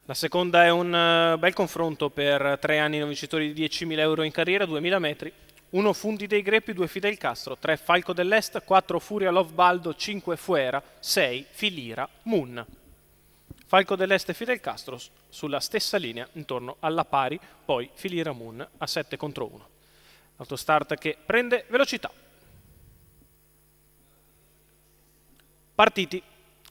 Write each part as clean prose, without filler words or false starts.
La seconda è un bel confronto per 3 anni non vincitori di 10.000 euro in carriera, 2000 metri. 1 Fundi dei Greppi, 2 Fidel Castro, 3 Falco dell'Est, 4 Furia Love Baldo, 5 Fuera, 6 Filira Moon. Falco dell'Est e Fidel Castro sulla stessa linea, intorno alla pari, poi Filira Moon a 7 contro 1. Autostart che prende velocità. Partiti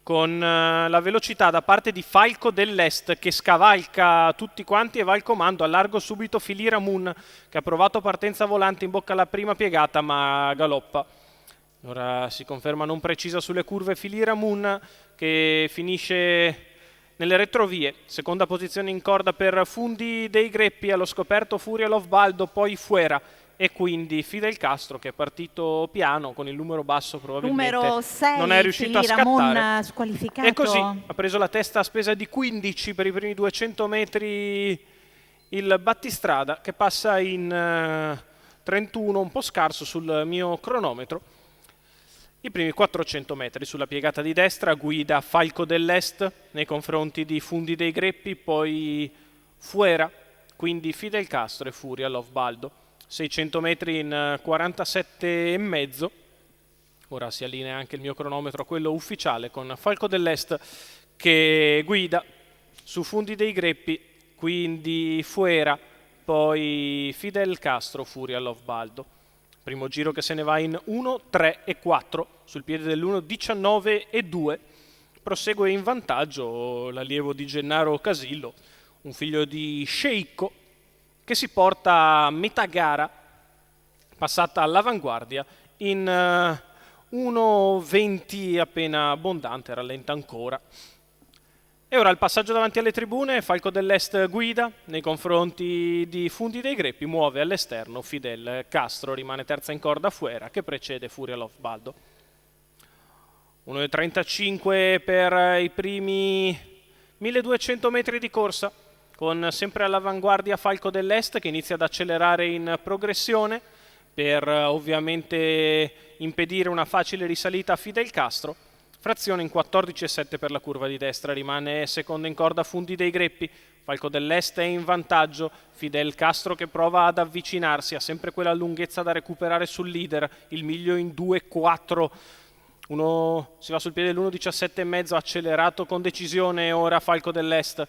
con la velocità da parte di Falco dell'Est che scavalca tutti quanti e va al comando. A largo subito Filira Moon che ha provato partenza volante in bocca alla prima piegata ma galoppa. Ora si conferma non precisa sulle curve Filira Moon che finisce nelle retrovie. Seconda posizione in corda per Fundi dei Greppi, allo scoperto Furia Love Baldo, poi Fuera e quindi Fidel Castro che è partito piano con il numero basso, probabilmente numero 6, non è riuscito a Filira Moon scattare squalificato. e così ha preso la testa a spesa di 15 per i primi 200 metri il battistrada che passa in 31, un po' scarso sul mio cronometro. I primi 400 metri sulla piegata di destra guida Falco dell'Est nei confronti di Fundi dei Greppi, poi Fuera, quindi Fidel Castro e Furia Love Baldo. 600 metri in 47 e mezzo. Ora si allinea anche il mio cronometro a quello ufficiale con Falco dell'Est che guida su Fundi dei Greppi, quindi Fuera, poi Fidel Castro, Furia Love Baldo. Primo giro che se ne va in 1, 3 e 4 sul piede dell'1, 19 e 2. Prosegue in vantaggio l'allievo di Gennaro Casillo, un figlio di Sceicco, che si porta a metà gara, passata all'avanguardia, in 1.20 appena abbondante, rallenta ancora. E ora il passaggio davanti alle tribune, Falco dell'Est guida nei confronti di Fundi dei Greppi, muove all'esterno Fidel Castro, rimane terza in corda Fuera che precede Furia Love Baldo. 1.35 per i primi 1200 metri di corsa, con sempre all'avanguardia Falco dell'Est che inizia ad accelerare in progressione per ovviamente impedire una facile risalita a Fidel Castro. Frazione in 14,7 per la curva di destra, rimane secondo in corda Fundi dei Greppi. Falco dell'Est è in vantaggio, Fidel Castro che prova ad avvicinarsi, ha sempre quella lunghezza da recuperare sul leader, il miglio in 2,4. Si va sul piede dell'1,17,5, accelerato con decisione ora Falco dell'Est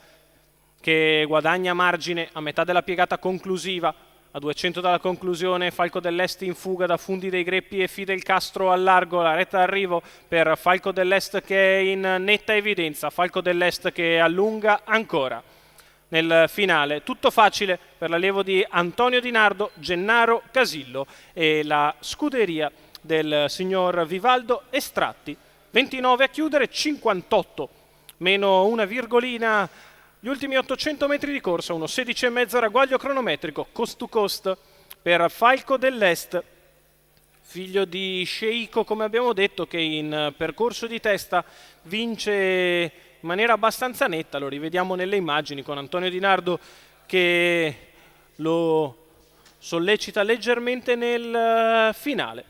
che guadagna margine a metà della piegata conclusiva. A 200 dalla conclusione Falco dell'Est in fuga da Fundi dei Greppi e Fidel Castro al largo, la retta d'arrivo per Falco dell'Est che è in netta evidenza, Falco dell'Est che allunga ancora. Nel finale tutto facile per l'allievo di Antonio Di Nardo, Gennaro Casillo e la scuderia del signor Vivaldo Estratti. 29 a chiudere, 58 meno una virgolina. Gli ultimi 800 metri di corsa, 1.16,5 ragguaglio cronometrico, coast to coast per Falco dell'Est, figlio di Sceicco, come abbiamo detto, che in percorso di testa vince in maniera abbastanza netta. Lo rivediamo nelle immagini con Antonio Di Nardo che lo sollecita leggermente nel finale.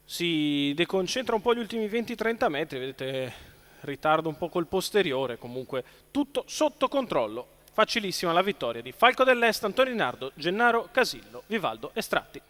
Si deconcentra un po' gli ultimi 20-30 metri, vedete, ritardo un po' col posteriore, comunque tutto sotto controllo. Facilissima la vittoria di Falco dell'Est, Antonio Di Nardo, Gennaro Casillo, Vivaldo Estratti.